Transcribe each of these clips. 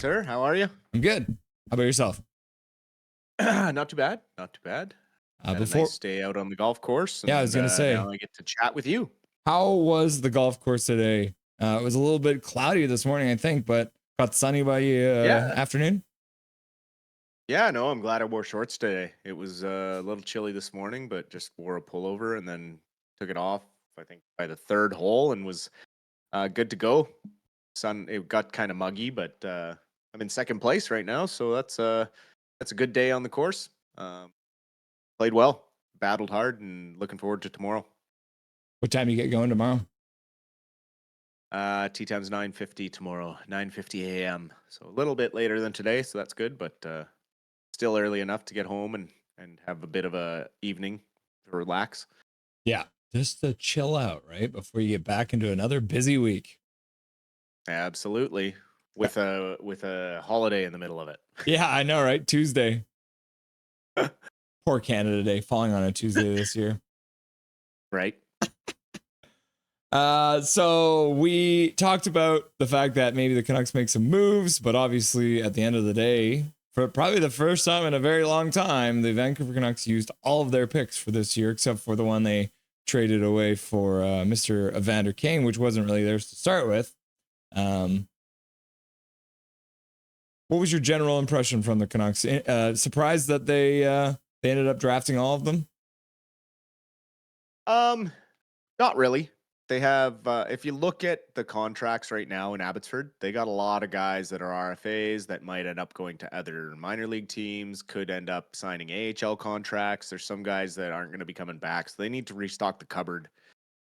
sir. How are you? I'm good. How about yourself? Not too bad. Not too bad. Had a Before, nice day out on the golf course, yeah, I and was gonna say, now I get to chat with you. how was the golf course today? It was a little bit cloudy this morning, I think, but got sunny by Yeah, afternoon. yeah. No, I'm glad I wore shorts today. It was a little chilly this morning, but just wore a pullover and then took it off. I think by the third hole and was good to go. Sun. It got kind of muggy, but I'm in second place right now, so that's a good day on the course. Played well, battled hard, and looking forward to tomorrow. What time you get going tomorrow? Tea time's 9:50 tomorrow, 9:50 a.m. So a little bit later than today, so that's good, but still early enough to get home and have a bit of a evening to relax. Yeah, just to chill out, right? Before you get back into another busy week. Absolutely, with a holiday in the middle of it. Yeah, I know, right? Tuesday. Poor Canada Day falling on a Tuesday this year. Right. So we talked about the fact that maybe the Canucks make some moves, but obviously at the end of the day, for probably the first time in a very long time, the Vancouver Canucks used all of their picks for this year, except for the one they traded away for Mr. Evander Kane, which wasn't really theirs to start with. What was your general impression from the Canucks? Surprised that they ended up drafting all of them? Not really. They have, if you look at the contracts right now in Abbotsford, they got a lot of guys that are RFAs that might end up going to other minor league teams, could end up signing AHL contracts. There's some guys that aren't going to be coming back, so they need to restock the cupboard,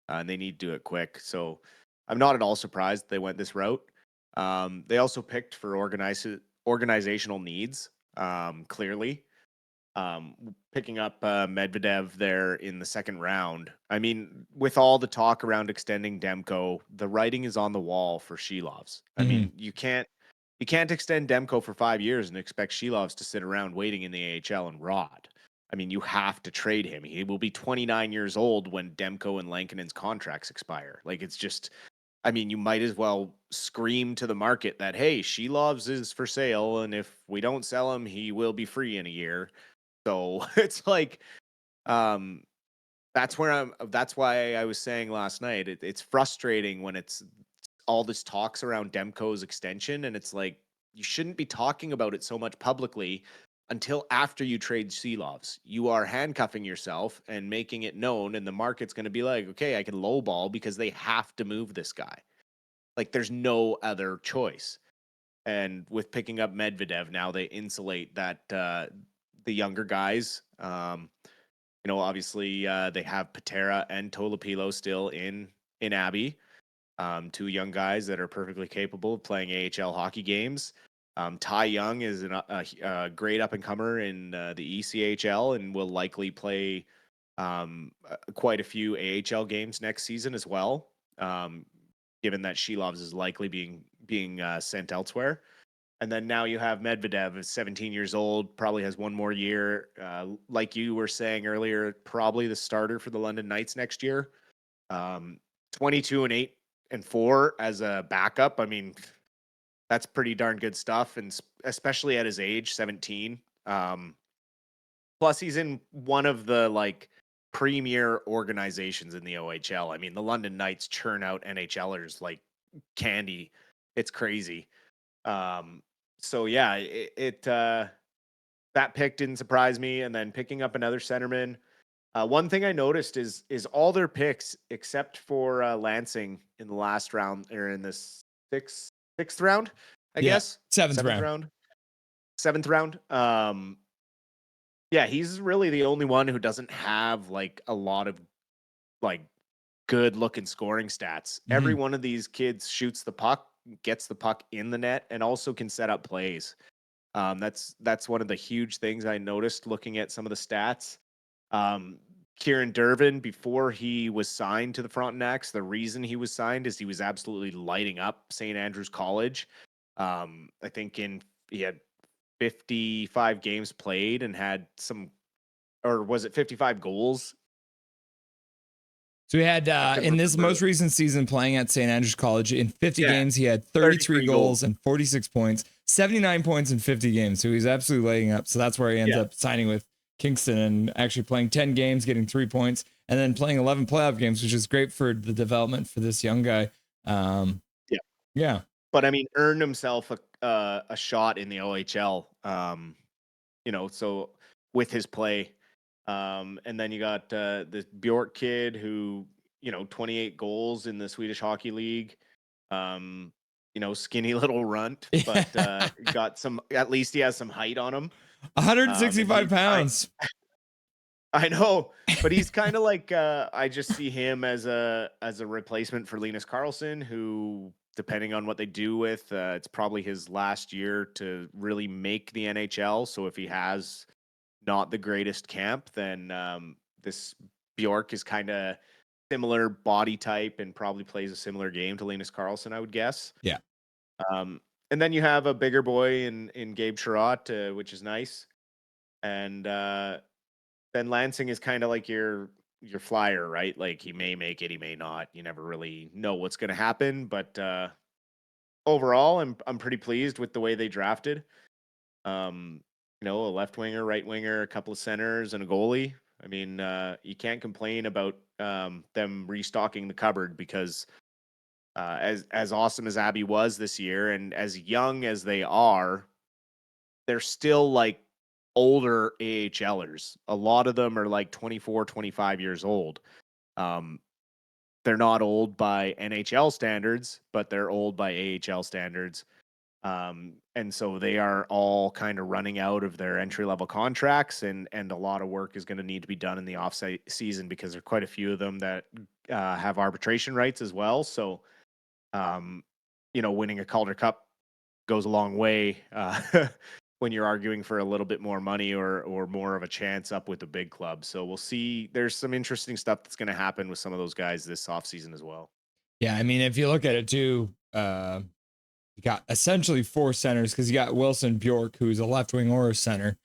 and they need to do it quick. So I'm not at all surprised they went this route. They also picked for organizational needs, clearly. Picking up Medvedev there in the second round. I mean, with all the talk around extending Demko, the writing is on the wall for Silovs. I mean, you can't extend Demko for 5 years and expect Silovs to sit around waiting in the AHL and rot. I mean, you have to trade him. He will be 29 years old when Demko and Lankinen's contracts expire. Like, it's just, I mean, you might as well scream to the market that, hey, Silovs is for sale, and if we don't sell him, he will be free in a year. So it's like, that's why I was saying last night, it's frustrating when it's all this talks around Demko's extension, and it's like, you shouldn't be talking about it so much publicly until after you trade Silovs. You are handcuffing yourself and making it known, and the market's going to be like, okay, I can lowball because they have to move this guy. Like, there's no other choice. And with picking up Medvedev, now they insulate that the younger guys. Obviously they have Patera and Tolopilo still in Abbey. Two young guys that are perfectly capable of playing AHL hockey games. Ty Young is a great up-and-comer in the ECHL and will likely play quite a few AHL games next season as well, given that Silovs is likely being sent elsewhere. And then now you have Medvedev, is 17 years old, probably has one more year. Like you were saying earlier, probably the starter for the London Knights next year. 22-8-4 as a backup. I mean, that's pretty darn good stuff, and especially at his age, 17. Plus, he's in one of the premier organizations in the OHL. I mean, the London Knights churn out NHLers like candy. It's crazy. So yeah, that pick didn't surprise me. And then picking up another centerman. One thing I noticed is all their picks except for Lansing in the last round, or in the sixth round, I guess. Seventh round. Seventh round. Yeah, he's really the only one who doesn't have a lot of good looking scoring stats. Mm-hmm. Every one of these kids shoots the puck, gets the puck in the net, and also can set up plays. That's one of the huge things I noticed looking at some of the stats. Kieran Dervin, before he was signed to the Frontenacs, the reason he was signed is he was absolutely lighting up St. Andrews College. I think he had 55 games played and had or was it 55 goals? So he had, in this most recent season playing at St. Andrews College, in 50 games, he had 33 goals and 46 points, 79 points in 50 games. So he's absolutely laying up. So that's where he ends up signing with Kingston and actually playing 10 games, getting 3 points, and then playing 11 playoff games, which is great for the development for this young guy. Yeah. Yeah. But I mean, earned himself a shot in the OHL. So with his play, and then you got this Bjork kid who 28 goals in the Swedish Hockey League. Skinny little runt, but got some. At least he has some height on him. 165 pounds. I know, but he's kind of like I just see him as a replacement for Linus Karlsson, who, depending on what they do with, it's probably his last year to really make the NHL. So if he has not the greatest camp, then this Bjork is kind of similar body type and probably plays a similar game to Linus Karlsson, I would guess. Yeah. And then you have a bigger boy in Gabe Sherratt, which is nice. And then Lansing is kind of like your flyer, right? Like he may make it, he may not. You never really know what's going to happen. But overall, I'm pretty pleased with the way they drafted. A left winger, right winger, a couple of centers, and a goalie. I mean, you can't complain about them restocking the cupboard because as awesome as Abby was this year, and as young as they are, they're still like older AHLers. A lot of them are like 24, 25 years old. They're not old by NHL standards, but they're old by AHL standards. And so they are all kind of running out of their entry level contracts, and a lot of work is going to need to be done in the off season because there are quite a few of them that have arbitration rights as well. So, winning a Calder Cup goes a long way when you're arguing for a little bit more money or more of a chance up with the big club. So we'll see. There's some interesting stuff that's going to happen with some of those guys this offseason as well. Yeah, I mean, if you look at it too, you got essentially 4 centers because you got Wilson Bjork, who's a left wing or a center.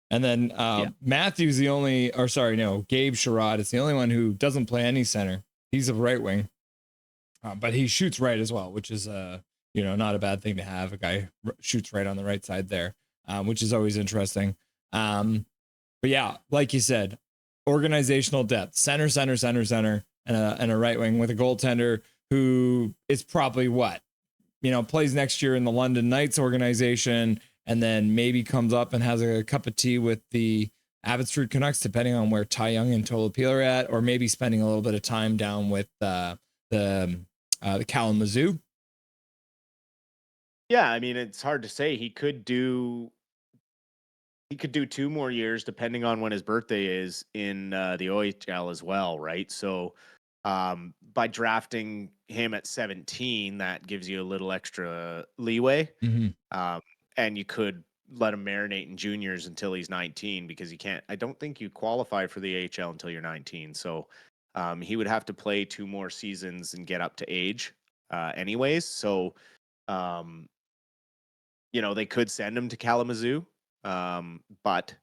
And then Matthew's the only, or sorry, no, Gabe Sherratt is the only one who doesn't play any center. He's a right wing, but he shoots right as well, which is not a bad thing to have. A guy shoots right on the right side there, which is always interesting. But yeah, like you said, organizational depth, center, and a right wing with a goaltender who is probably plays next year in the London Knights organization, and then maybe comes up and has a cup of tea with the Abbotsford Canucks, depending on where Ty Young and Tolopil are at, or maybe spending a little bit of time down with the Kalamazoo. Yeah, I mean, it's hard to say. He could do 2 more years, depending on when his birthday is in the OHL as well, right? So by drafting him at 17, that gives you a little extra leeway. Mm-hmm. And you could let him marinate in juniors until he's 19, because I don't think you qualify for the AHL until you're 19. So he would have to play 2 more seasons and get up to age anyways. So, they could send him to Kalamazoo. But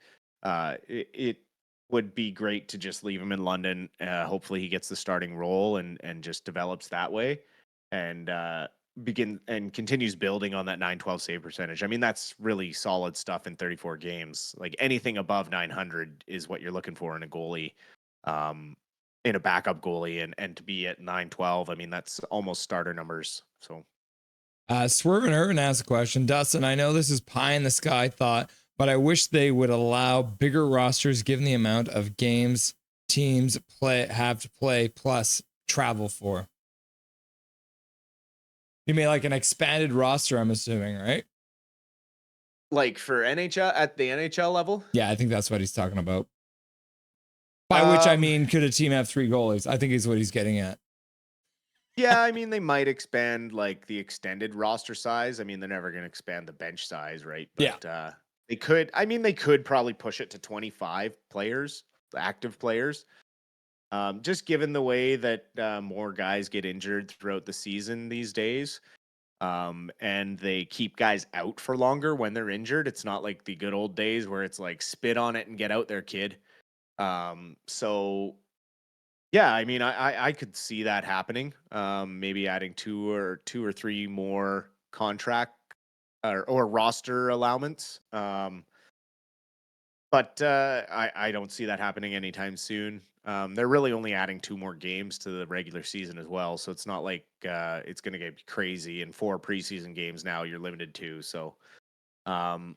it would be great to just leave him in London. Hopefully he gets the starting role and just develops that way, and continues building on that 912 save percentage. I mean, that's really solid stuff in 34 games. Like anything above 900 is what you're looking for in a goalie, in a backup goalie, and to be at 912, I mean, that's almost starter numbers. So Swerve and Irvin asked a question. Dustin, I know this is pie in the sky thought, but I wish they would allow bigger rosters given the amount of games teams have to play plus travel for. You mean like an expanded roster, I'm assuming, right? Like for NHL, at the NHL level? Yeah, I think that's what he's talking about. By which I mean, could a team have 3 goalies? I think is what he's getting at. Yeah, I mean, they might expand like the extended roster size. I mean, they're never going to expand the bench size, right? But they could. I mean, they could probably push it to 25 players, active players. Just given the way that more guys get injured throughout the season these days, and they keep guys out for longer when they're injured. It's not like the good old days where it's like spit on it and get out there, kid. So yeah, I mean, I could see that happening. Maybe adding two or 3 more contract or roster allowance. But I don't see that happening anytime soon. They're really only adding 2 more games to the regular season as well, so it's not like it's going to get crazy. And 4 preseason games now you're limited to. So um,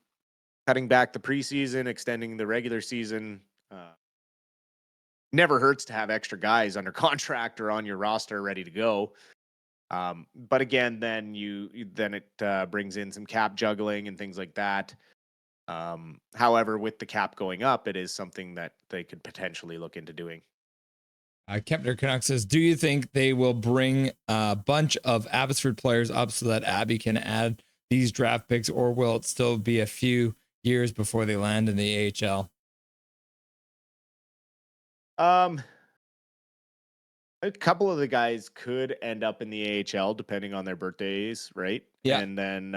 cutting back the preseason, extending the regular season, never hurts to have extra guys under contract or on your roster ready to go. But again, then then it brings in some cap juggling and things like that. However, with the cap going up, it is something that they could potentially look into doing. Kepner Canuck says, do you think they will bring a bunch of Abbotsford players up so that Abby can add these draft picks, or will it still be a few years before they land in the AHL? Um, a couple of the guys could end up in the AHL depending on their birthdays, right? Yeah. And then,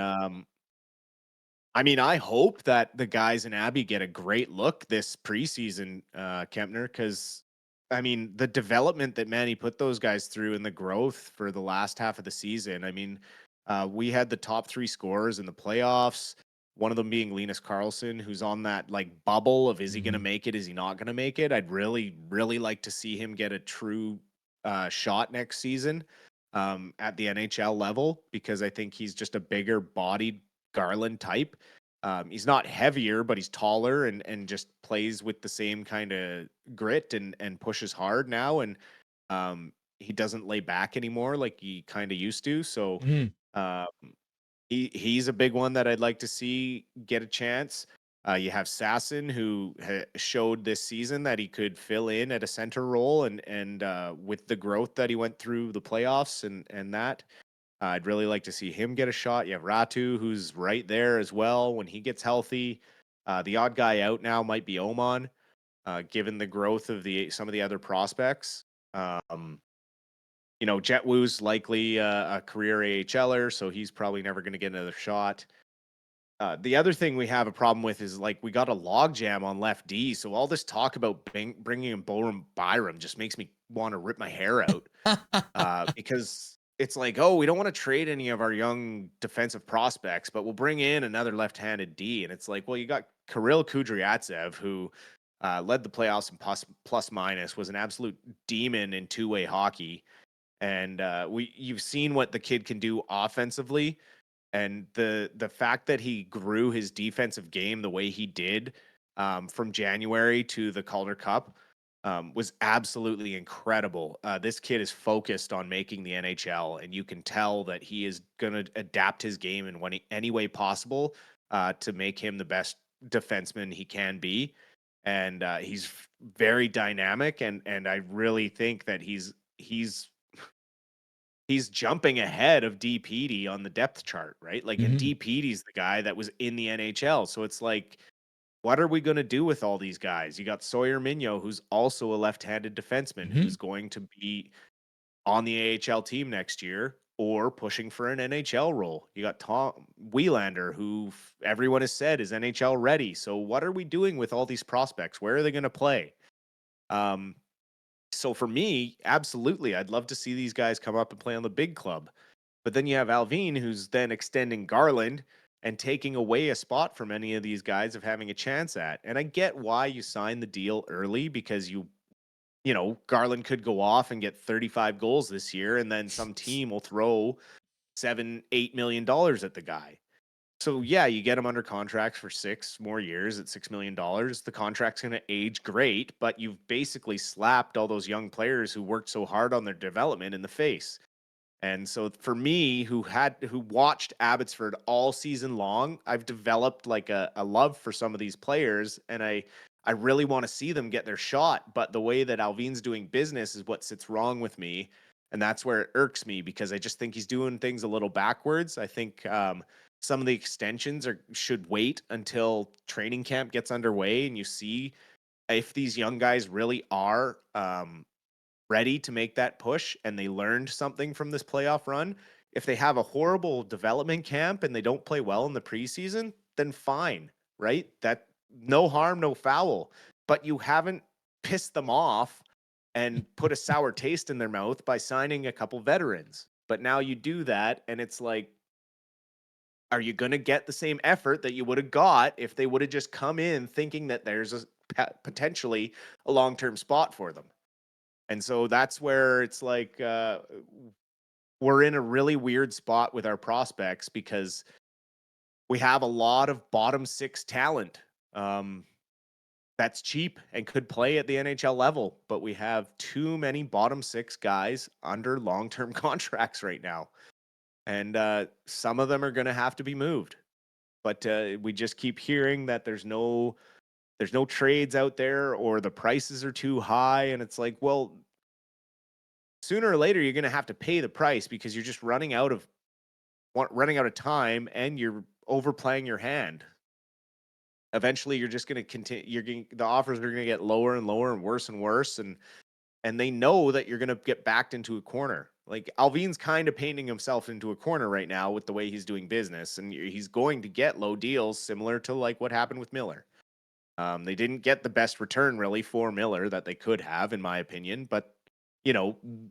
I mean, I hope that the guys in Abbey get a great look this preseason, Kempner, because I mean, the development that Manny put those guys through and the growth for the last half of the season. I mean, we had the top 3 scorers in the playoffs. One of them being Linus Carlson, who's on that like bubble of is he going to make it? Is he not going to make it? I'd really, really like to see him get a true shot next season at the NHL level, because I think he's just a bigger bodied Garland type. He's not heavier, but he's taller and just plays with the same kind of grit and pushes hard now. And he doesn't lay back anymore like he kind of used to. So Mhm. um, he's a big one that I'd like to see get a chance. You have Sasson, who showed this season that he could fill in at a center role, and with the growth that he went through the playoffs and that, I'd really like to see him get a shot. You have Ratu, who's right there as well when he gets healthy. The odd guy out now might be Oman, given the growth of some of the other prospects. Um, Jet Wu's likely a career AHLer, so he's probably never going to get another shot. The other thing we have a problem with is like we got a logjam on left D, so all this talk about bringing in Borum Byram just makes me want to rip my hair out. Because it's like, oh, we don't want to trade any of our young defensive prospects, but we'll bring in another left-handed D. And it's like, well, you got Kirill Kudryavtsev, who led the playoffs in plus minus, was an absolute demon in two-way hockey, and you've seen what the kid can do offensively, and the fact that he grew his defensive game the way he did from January to the Calder Cup was absolutely incredible. This kid is focused on making the NHL, and you can tell that he is going to adapt his game in any way possible to make him the best defenseman he can be. And he's very dynamic, and I really think that he's jumping ahead of DPD on the depth chart, right? Like, and Mhm. DPD's the guy that was in the NHL, so it's like, what are we going to do with all these guys? You got Sawyer Mignot, who's also a left-handed defenseman, Mhm. who's going to be on the AHL team next year or pushing for an NHL role. You got Tom Wielander, who everyone has said is NHL ready. So what are we doing with all these prospects? Where are they going to play? Um, so for me, absolutely, I'd love to see these guys come up and play on the big club. But then you have Alvin, who's then extending Garland and taking away a spot from any of these guys of having a chance at. And I get why you signed the deal early, because Garland could go off and get 35 goals this year, and then some team will throw $7-8 million at the guy. So yeah, you get him under contracts for 6 more years at $6 million. The contract's going to age great, but you've basically slapped all those young players who worked so hard on their development in the face. And so for me, who watched Abbotsford all season long, I've developed like a love for some of these players, and I really want to see them get their shot. But the way that Alvin's doing business is what sits wrong with me. And that's where it irks me, because I just think he's doing things a little backwards. I think some of the extensions should wait until training camp gets underway and you see if these young guys really are ready to make that push and they learned something from this playoff run. If they have a horrible development camp and they don't play well in the preseason, then fine, right? That no harm, no foul. But you haven't pissed them off and put a sour taste in their mouth by signing a couple veterans. But now you do that, and it's like, are you going to get the same effort that you would have got if they would have just come in thinking that there's potentially a long-term spot for them? And so that's where it's like we're in a really weird spot with our prospects because we have a lot of bottom six talent that's cheap and could play at the NHL level, but we have too many bottom six guys under long-term contracts right now. And some of them are going to have to be moved. But we just keep hearing that there's no trades out there or the prices are too high. And it's like, well, sooner or later you're going to have to pay the price because you're just running out of time and you're overplaying your hand. Eventually you're just going to continue, the offers are going to get lower and lower and worse, and they know that you're going to get backed into a corner. Like Alvin's kind of painting himself into a corner right now with the way he's doing business, and he's going to get low deals similar to like what happened with Miller. They didn't get the best return really for Miller that they could have, in my opinion, but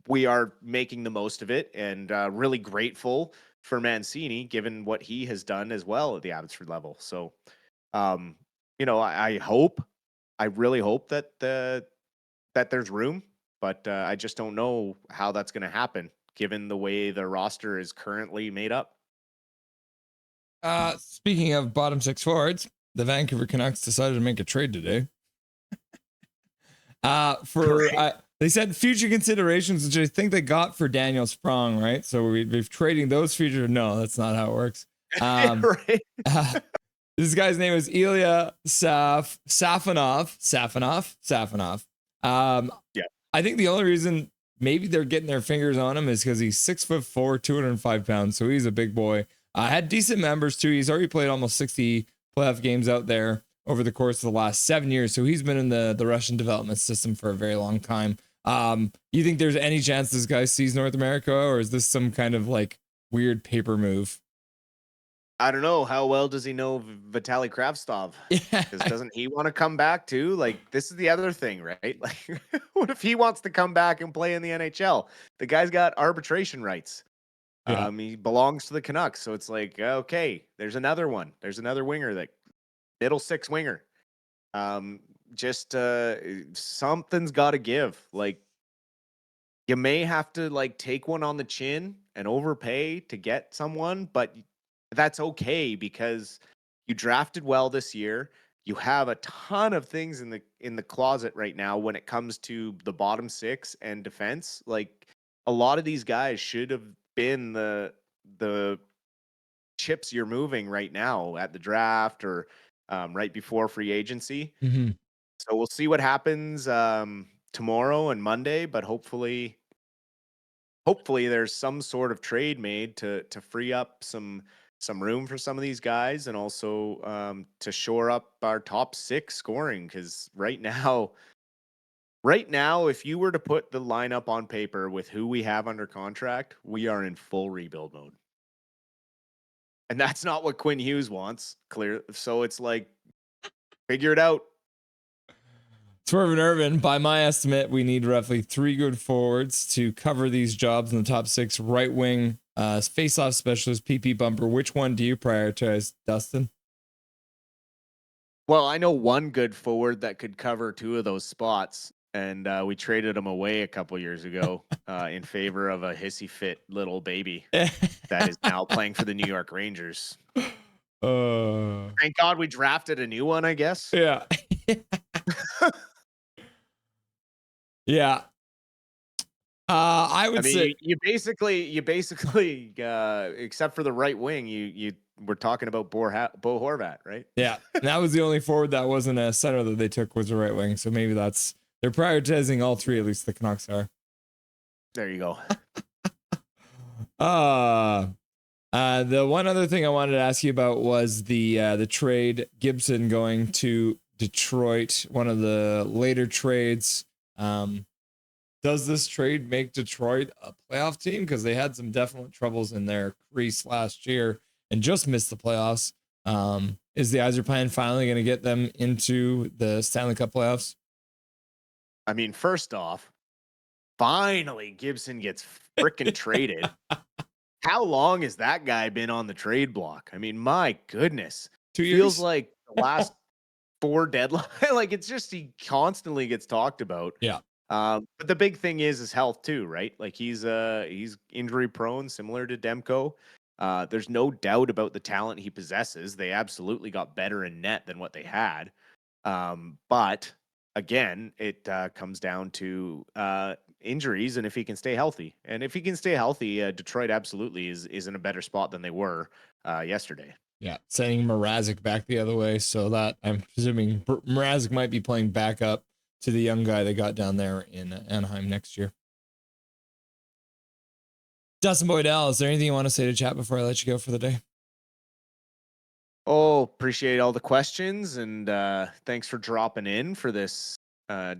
we are making the most of it, and really grateful for Mancini given what he has done as well at the Abbotsford level. So, I really hope that that there's room, but I just don't know how that's going to happen given the way the roster is currently made up. Speaking of bottom six forwards, the Vancouver Canucks decided to make a trade today. They said future considerations, which I think they got for Daniel Sprong, right? So we've trading those future. No, that's not how it works. Right. This guy's name is Ilya Safonov. Yeah. I think the only reason maybe they're getting their fingers on him is because he's 6'4", 205 pounds. So he's a big boy. Had decent members too. He's already played almost 60 playoff games out there over the course of the last 7 years. So he's been in the Russian development system for a very long time. You think there's any chance this guy sees North America, or is this some kind of like weird paper move? I don't know. How well does he know Vitaly Kravtsov? Yeah. Because doesn't he want to come back too? Like, this is the other thing, right? Like, what if he wants to come back and play in the NHL? The guy's got arbitration rights. Yeah. He belongs to the Canucks. So it's like, okay, there's another one. There's another winger, that middle six winger. Just something's got to give. Like, you may have to like take one on the chin and overpay to get someone, but that's okay because you drafted well this year. You have a ton of things in the closet right now when it comes to the bottom six and defense. Like, a lot of these guys should have been the chips you're moving right now at the draft or right before free agency. Mm-hmm. So we'll see what happens tomorrow and Monday, but hopefully there's some sort of trade made to free up some room for some of these guys, and also to shore up our top six scoring. Because right now, if you were to put the lineup on paper with who we have under contract, we are in full rebuild mode. And that's not what Quinn Hughes wants, clear. So it's like, figure it out. Swerve and Irvin, by my estimate, we need roughly 3 good forwards to cover these jobs in the top 6. Right wing, face-off specialist, PP bumper. Which one do you prioritize, Dustin? Well, I know one good forward that could cover 2 of those spots, and we traded him away a couple years ago in favor of a hissy fit little baby that is now playing for the New York Rangers. Thank God we drafted a new one, I guess. Yeah. Yeah. I would say you basically except for the right wing, you were talking about Bo Horvat, right? Yeah. That was the only forward that wasn't a center that they took, was a right wing. So maybe they're prioritizing all 3, at least the Canucks are. There you go. The one other thing I wanted to ask you about was the trade, Gibson going to Detroit, one of the later trades. Does this trade make Detroit a playoff team? Because they had some definite troubles in their crease last year and just missed the playoffs. Is the Yzerplan finally going to get them into the Stanley Cup playoffs? I mean, first off, finally Gibson gets freaking traded. How long has that guy been on the trade block? I mean, my goodness. 2 Feels years. like the last 4 deadline. Like, it's just he constantly gets talked about. Yeah. But the big thing is his health too, right? Like he's injury prone, similar to Demko. There's no doubt about the talent he possesses. They absolutely got better in net than what they had. But again, it comes down to injuries and if he can stay healthy. And if he can stay healthy, Detroit absolutely is in a better spot than they were yesterday. Yeah, sending Mrazek back the other way, so that I'm presuming Mrazek might be playing backup to the young guy they got down there in Anaheim next year. Dustin Boydell, is there anything you want to say to chat before I let you go for the day? Oh, appreciate all the questions and thanks for dropping in for this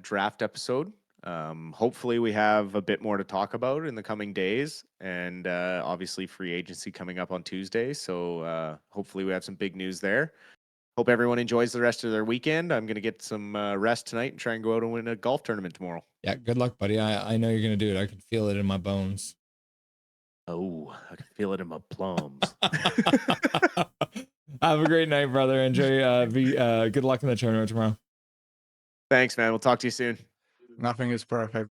draft episode. Hopefully we have a bit more to talk about in the coming days and obviously free agency coming up on Tuesday. So hopefully we have some big news there. Hope everyone enjoys the rest of their weekend. I'm going to get some rest tonight and try and go out and win a golf tournament tomorrow. Yeah, good luck, buddy. I know you're going to do it. I can feel it in my bones. Oh, I can feel it in my plums. Have a great night, brother. Enjoy. Good luck in the tournament tomorrow. Thanks, man. We'll talk to you soon. Nothing is perfect.